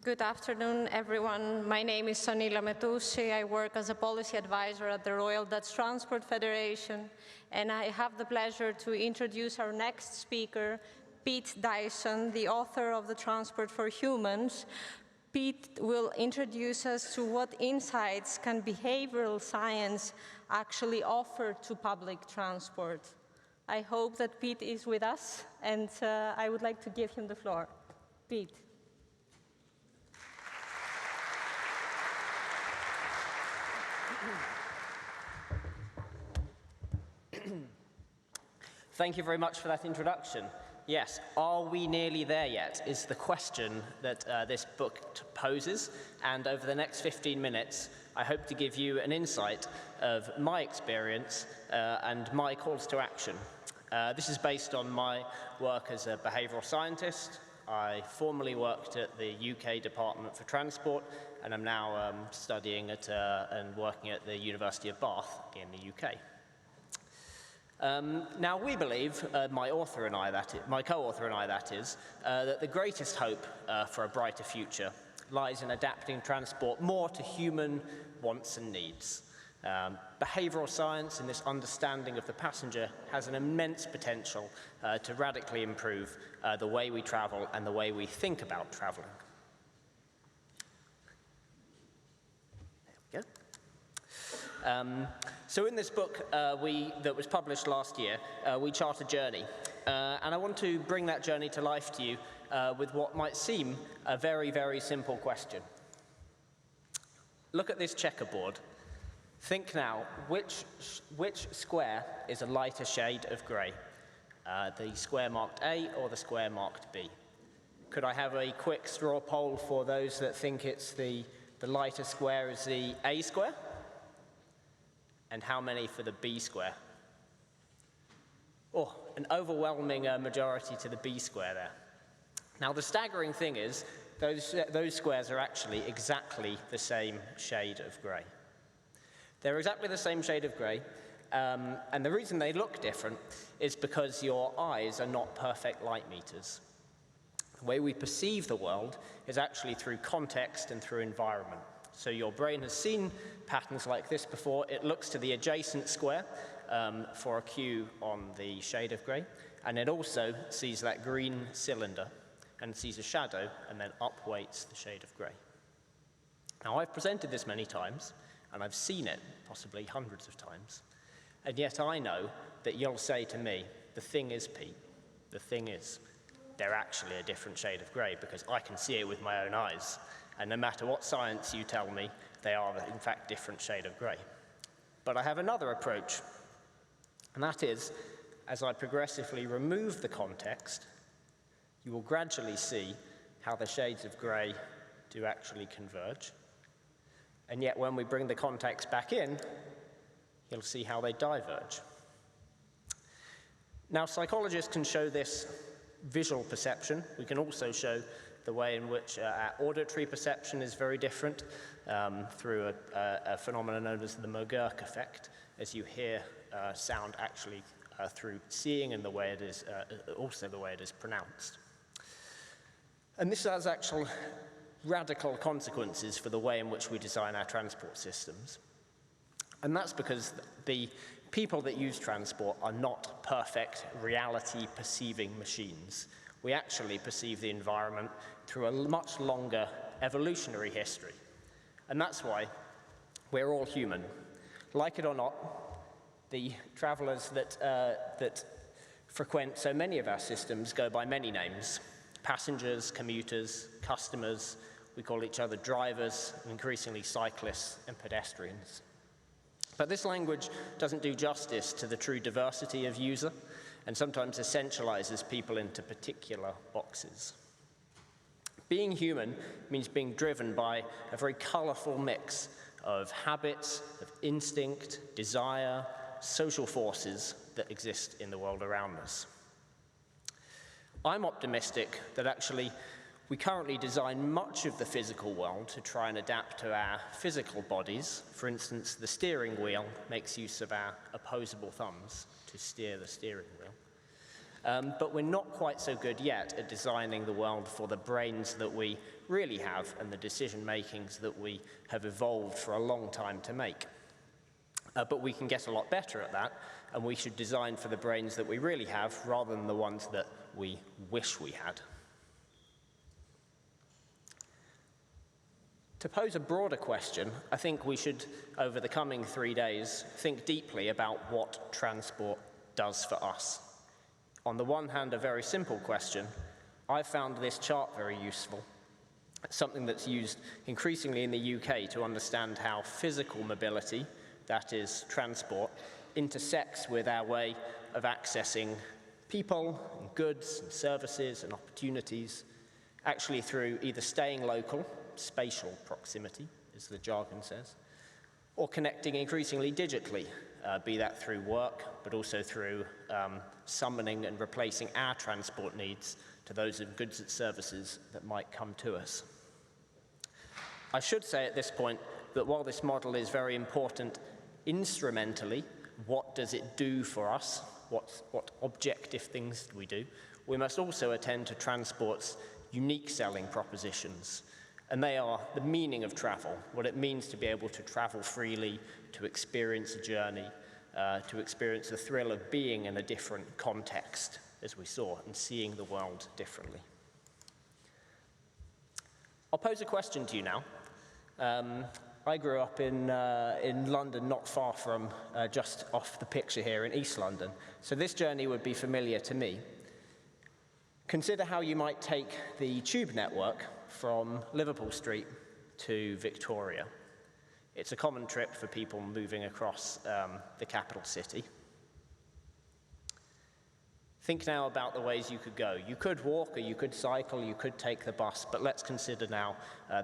Good afternoon, everyone. My name is Sonila Metusi. I work as a policy advisor at the Royal Dutch Transport Federation, and I have the pleasure to introduce our next speaker, Pete Dyson, the author of The Transport for Humans. Pete will introduce us to what insights can behavioral science actually offer to public transport. I hope that Pete is with us, and I would like to give him the floor. Pete. Thank you very much for that introduction. Yes, are we nearly there yet is the question that this book poses, and over the next 15 minutes I hope to give you an insight of my experience and my calls to action. This is based on my work as a behavioural scientist. I formerly worked at the UK Department for Transport, and I'm now studying at and working at the University of Bath in the UK. Now we believe, my co-author and I that is, that the greatest hope for a brighter future lies in adapting transport more to human wants and needs. Behavioural science and this understanding of the passenger has an immense potential to radically improve the way we travel and the way we think about travelling. There we go. So in this book that was published last year, we chart a journey. And I want to bring that journey to life to you with what might seem a very, very simple question. Look at this checkerboard. Think now, which square is a lighter shade of grey? The square marked A or the square marked B? Could I have a quick straw poll for those that think it's the lighter square is the A square? And how many for the B square? Oh, an overwhelming majority to the B square there. Now the staggering thing is, those squares are actually exactly the same shade of grey. They're exactly the same shade of grey, and the reason they look different is because your eyes are not perfect light meters. The way we perceive the world is actually through context and through environment. So your brain has seen patterns like this before. It looks to the adjacent square for a cue on the shade of grey, and it also sees that green cylinder and sees a shadow and then upweights the shade of grey. Now I've presented this many times, and I've seen it possibly hundreds of times, and yet I know that you'll say to me, the thing is, Pete, the thing is, they're actually a different shade of grey because I can see it with my own eyes. And no matter what science you tell me, they are in fact different shade of grey. But I have another approach, and that is, as I progressively remove the context, you will gradually see how the shades of grey do actually converge. And yet when we bring the context back in, you'll see how they diverge. Now psychologists can show this visual perception. We can also show the way in which our auditory perception is very different through a phenomenon known as the McGurk effect, as you hear sound actually through seeing and the way it is, also the way it is pronounced. And this has actual radical consequences for the way in which we design our transport systems. And that's because the people that use transport are not perfect reality-perceiving machines. We actually perceive the environment through a much longer evolutionary history. And that's why we're all human. Like it or not, the travelers that frequent so many of our systems go by many names. Passengers, commuters, customers, we call each other drivers, and increasingly cyclists and pedestrians. But this language doesn't do justice to the true diversity of user, and sometimes essentializes people into particular boxes. Being human means being driven by a very colorful mix of habits, of instinct, desire, social forces that exist in the world around us. I'm optimistic that actually we currently design much of the physical world to try and adapt to our physical bodies. For instance, the steering wheel makes use of our opposable thumbs to steer the steering wheel. But we're not quite so good yet at designing the world for the brains that we really have and the decision makings that we have evolved for a long time to make. But we can get a lot better at that, and we should design for the brains that we really have rather than the ones that we wish we had. To pose a broader question, I think we should, over the coming 3 days, think deeply about what transport does for us. On the one hand, a very simple question. I found this chart very useful. It's something that's used increasingly in the UK to understand how physical mobility, that is transport, intersects with our way of accessing people and goods and services and opportunities, actually through either staying local, spatial proximity, as the jargon says, or connecting increasingly digitally, be that through work, but also through summoning and replacing our transport needs to those of goods and services that might come to us. I should say at this point that while this model is very important instrumentally, what does it do for us? What objective things do we do? We must also attend to transport's unique selling propositions. And they are the meaning of travel, what it means to be able to travel freely, to experience a journey, to experience the thrill of being in a different context, as we saw, and seeing the world differently. I'll pose a question to you now. I grew up in London, not far from just off the picture here in East London, so this journey would be familiar to me. Consider how you might take the tube network from Liverpool Street to Victoria. It's a common trip for people moving across the capital city. Think now about the ways you could go. You could walk, or you could cycle, you could take the bus, but let's consider now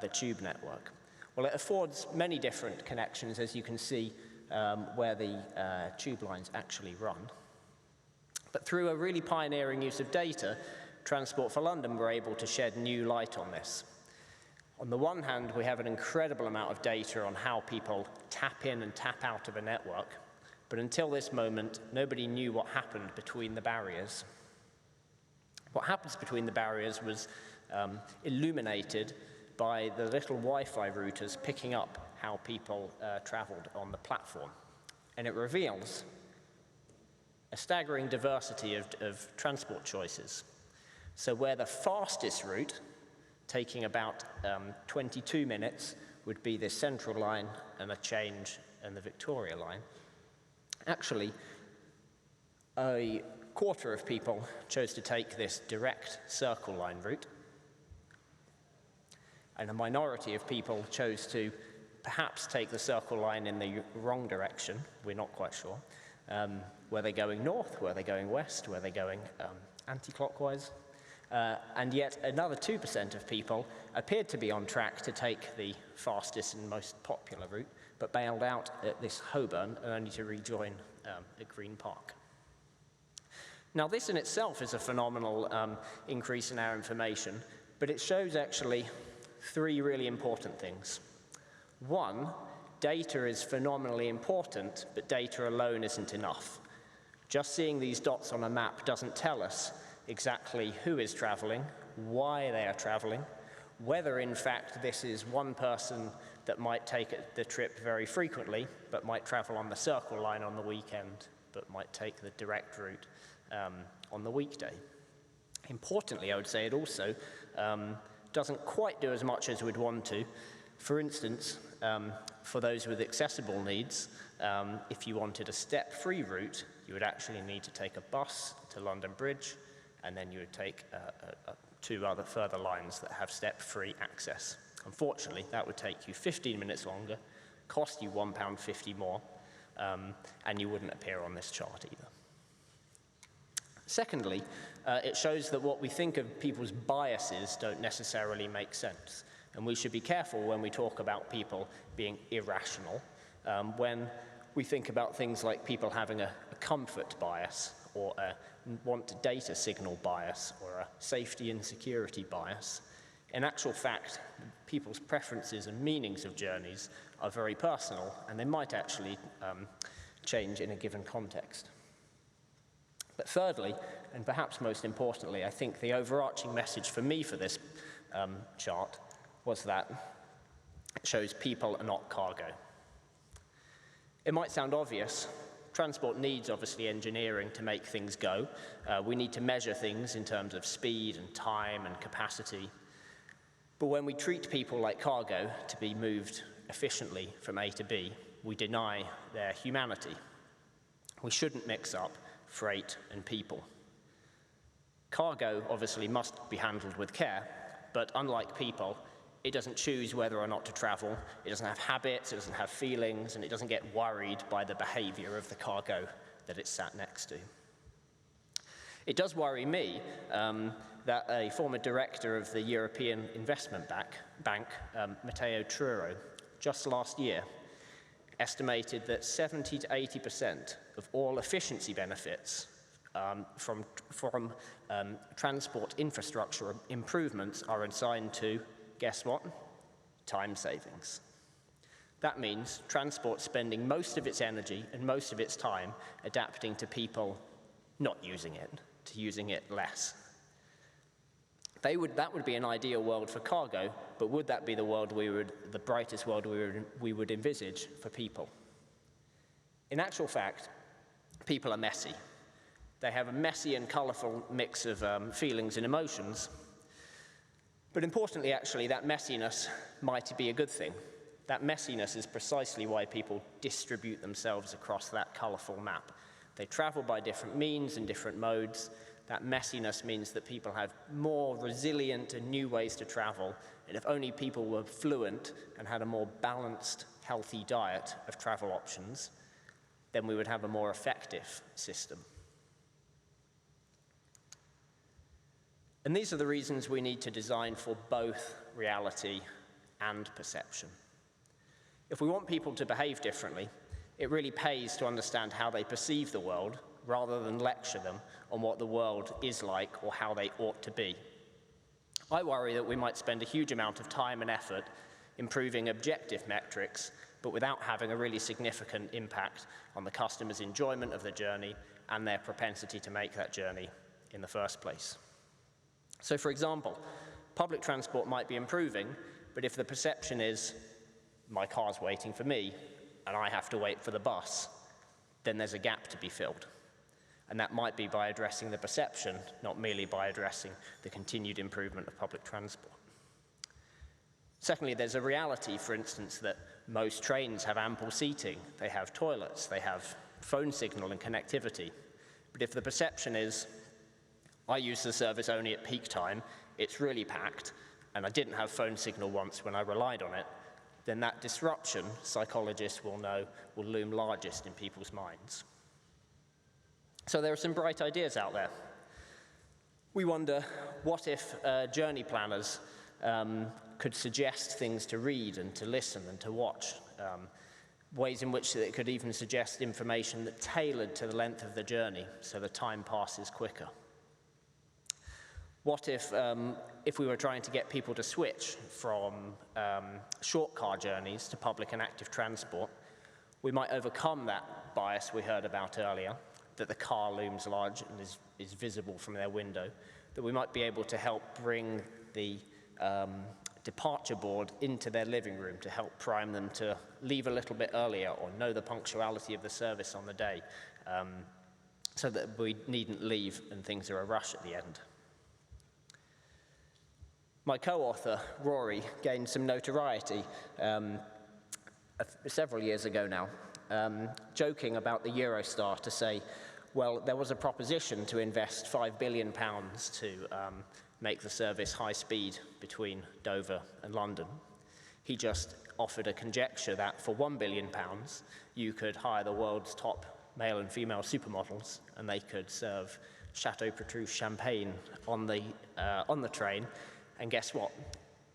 the tube network. Well, it affords many different connections, as you can see where the tube lines actually run. But through a really pioneering use of data, Transport for London were able to shed new light on this. On the one hand, we have an incredible amount of data on how people tap in and tap out of a network, but until this moment, nobody knew what happened between the barriers. What happens between the barriers was illuminated by the little Wi-Fi routers picking up how people traveled on the platform. And it reveals a staggering diversity of transport choices. So where the fastest route, taking about 22 minutes, would be the Central line and a change in the Victoria line, actually a quarter of people chose to take this direct Circle line route, and a minority of people chose to perhaps take the Circle line in the wrong direction. We're not quite sure. Were they going north? Were they going west? Were they going anti-clockwise? And yet another 2% of people appeared to be on track to take the fastest and most popular route, but bailed out at this Holborn only to rejoin at Green Park. Now, this in itself is a phenomenal increase in our information, but it shows actually three really important things. One, data is phenomenally important, but data alone isn't enough. Just seeing these dots on a map doesn't tell us exactly who is traveling, why they are traveling, whether in fact this is one person that might take the trip very frequently, but might travel on the Circle line on the weekend, but might take the direct route on the weekday. Importantly, I would say it also doesn't quite do as much as we'd want to. For instance, for those with accessible needs, if you wanted a step-free route, you would actually need to take a bus to London Bridge, and then you would take two other further lines that have step-free access. Unfortunately, that would take you 15 minutes longer, cost you £1.50 more, and you wouldn't appear on this chart either. Secondly, it shows that what we think of people's biases don't necessarily make sense. And we should be careful when we talk about people being irrational, when we think about things like people having a comfort bias, or a want data signal bias, or a safety and security bias. In actual fact, people's preferences and meanings of journeys are very personal, and they might actually change in a given context. But thirdly, and perhaps most importantly, I think the overarching message for me for this chart was that it shows people are not cargo. It might sound obvious. Transport needs, obviously, engineering to make things go. We need to measure things in terms of speed and time and capacity. But when we treat people like cargo to be moved efficiently from A to B, we deny their humanity. We shouldn't mix up freight and people. Cargo, obviously, must be handled with care, but unlike people, it doesn't choose whether or not to travel. It doesn't have habits, it doesn't have feelings, and it doesn't get worried by the behavior of the cargo that it's sat next to. It does worry me that a former director of the European Investment Bank, Matteo Truro, just last year, estimated that 70 to 80% of all efficiency benefits from transport infrastructure improvements are assigned to, guess what? Time savings. That means transport spending most of its energy and most of its time adapting to people not using it, to using it less. That would be an ideal world for cargo, but would that be the brightest world we would envisage for people? In actual fact, people are messy. They have a messy and colorful mix of feelings and emotions. But importantly, actually, that messiness might be a good thing. That messiness is precisely why people distribute themselves across that colorful map. They travel by different means and different modes. That messiness means that people have more resilient and new ways to travel. And if only people were fluent and had a more balanced, healthy diet of travel options, then we would have a more effective system. And these are the reasons we need to design for both reality and perception. If we want people to behave differently, it really pays to understand how they perceive the world rather than lecture them on what the world is like or how they ought to be. I worry that we might spend a huge amount of time and effort improving objective metrics, but without having a really significant impact on the customer's enjoyment of the journey and their propensity to make that journey in the first place. So, for example, public transport might be improving, but if the perception is, my car's waiting for me, and I have to wait for the bus, then there's a gap to be filled. And that might be by addressing the perception, not merely by addressing the continued improvement of public transport. Secondly, there's a reality, for instance, that most trains have ample seating, they have toilets, they have phone signal and connectivity. But if the perception is, I use the service only at peak time, it's really packed, and I didn't have phone signal once when I relied on it, then that disruption, psychologists will know, will loom largest in people's minds. So there are some bright ideas out there. We wonder, what if journey planners could suggest things to read and to listen and to watch, ways in which it could even suggest information that tailored to the length of the journey so the time passes quicker. What if we were trying to get people to switch from short car journeys to public and active transport? We might overcome that bias we heard about earlier, that the car looms large and is visible from their window, that we might be able to help bring the departure board into their living room to help prime them to leave a little bit earlier or know the punctuality of the service on the day, so that we needn't leave and things are a rush at the end. My co-author, Rory, gained some notoriety several years ago now, joking about the Eurostar to say, well, there was a proposition to invest £5 billion to make the service high speed between Dover and London. He just offered a conjecture that for £1 billion, you could hire the world's top male and female supermodels, and they could serve Chateau Petrus champagne on the train. And guess what?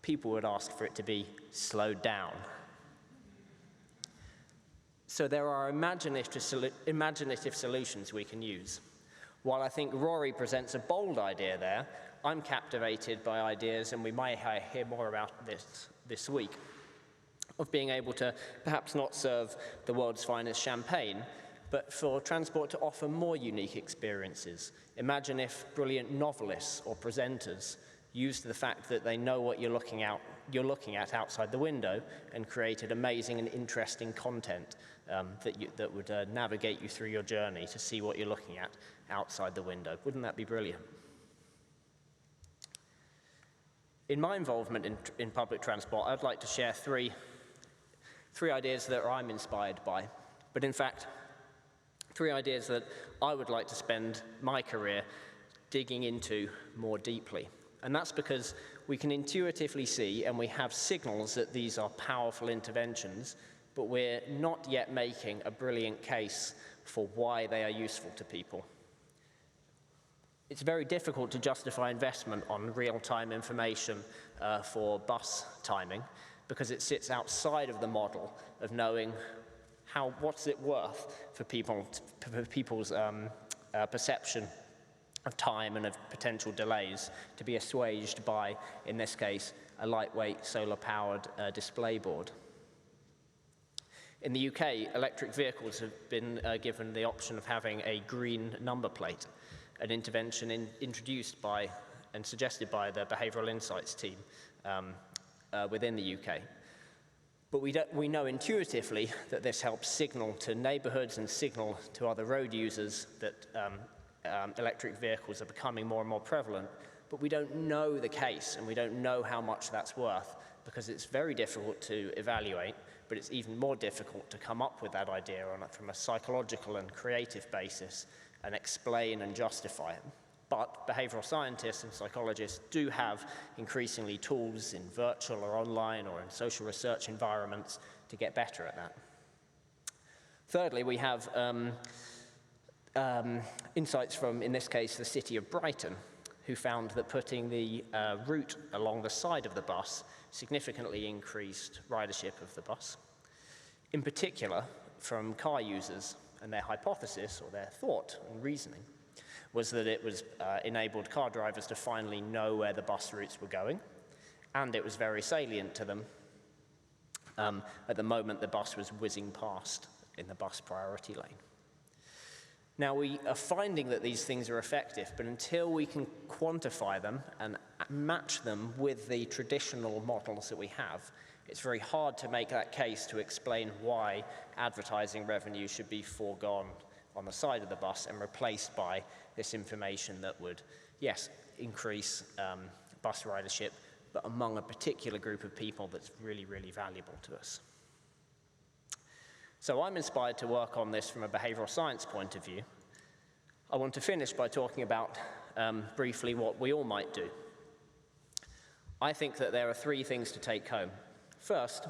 People would ask for it to be slowed down. So there are imaginative solutions we can use. While I think Rory presents a bold idea there, I'm captivated by ideas, and we might hear more about this week, of being able to perhaps not serve the world's finest champagne, but for transport to offer more unique experiences. Imagine if brilliant novelists or presenters used the fact that they know what you're looking at outside the window and created amazing and interesting content that would navigate you through your journey to see what you're looking at outside the window. Wouldn't that be brilliant? In my involvement in public transport, I'd like to share three ideas that I'm inspired by, but in fact, 3 ideas that I would like to spend my career digging into more deeply. And that's because we can intuitively see and we have signals that these are powerful interventions, but we're not yet making a brilliant case for why they are useful to people. It's very difficult to justify investment on real-time information for bus timing because it sits outside of the model of knowing what's it worth for people's perception of time and of potential delays to be assuaged by, in this case, a lightweight solar-powered display board. In the UK, electric vehicles have been given the option of having a green number plate, an intervention introduced by and suggested by the behavioural insights team within the UK. But we know intuitively that this helps signal to neighbourhoods and signal to other road users that electric vehicles are becoming more and more prevalent, but we don't know the case and we don't know how much that's worth because it's very difficult to evaluate, but it's even more difficult to come up with that idea from a psychological and creative basis and explain and justify it. But behavioral scientists and psychologists do have increasingly tools in virtual or online or in social research environments to get better at that. Thirdly, we have insights from, in this case, the city of Brighton, who found that putting the route along the side of the bus significantly increased ridership of the bus. In particular, from car users, and their hypothesis, or their thought and reasoning, was that it was enabled car drivers to finally know where the bus routes were going, and it was very salient to them at the moment the bus was whizzing past in the bus priority lane. Now, we are finding that these things are effective, but until we can quantify them and match them with the traditional models that we have, it's very hard to make that case to explain why advertising revenue should be foregone on the side of the bus and replaced by this information that would, yes, increase bus ridership, but among a particular group of people that's really, really valuable to us. So I'm inspired to work on this from a behavioral science point of view. I want to finish by talking about briefly what we all might do. I think that there are 3 things to take home. First,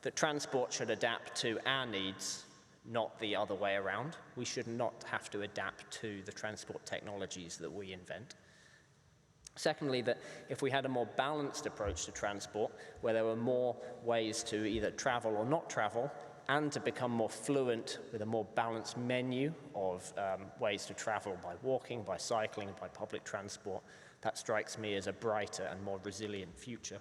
that transport should adapt to our needs, not the other way around. We should not have to adapt to the transport technologies that we invent. Secondly, that if we had a more balanced approach to transport, where there were more ways to either travel or not travel, and to become more fluent with a more balanced menu of ways to travel by walking, by cycling, by public transport, that strikes me as a brighter and more resilient future.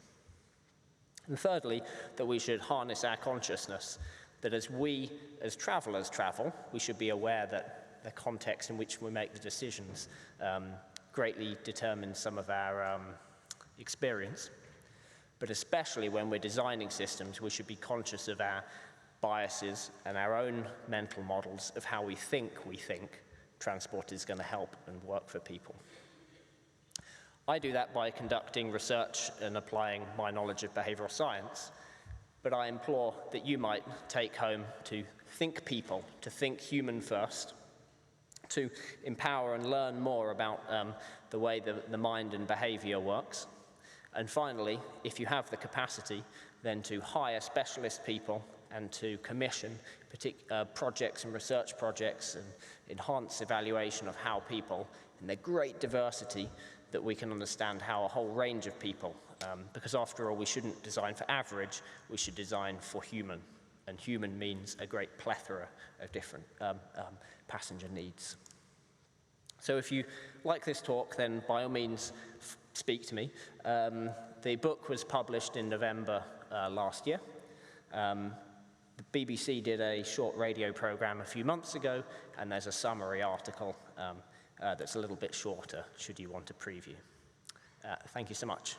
And thirdly, that we should harness our consciousness, that as we, as travelers, travel, we should be aware that the context in which we make the decisions greatly determines some of our experience. But especially when we're designing systems, we should be conscious of our biases and our own mental models of how we think transport is going to help and work for people. I do that by conducting research and applying my knowledge of behavioral science, but I implore that you might take home to think people, to think human first, to empower and learn more about the way the mind and behavior works. And finally, if you have the capacity, then to hire specialist people and to commission projects and research projects and enhance evaluation of how people, in their great diversity, that we can understand how a whole range of people, because after all, we shouldn't design for average, we should design for human. And human means a great plethora of different passenger needs. So if you like this talk, then by all means, speak to me. The book was published in November last year. The BBC did a short radio program a few months ago, and there's a summary article that's a little bit shorter, should you want to preview. Thank you so much.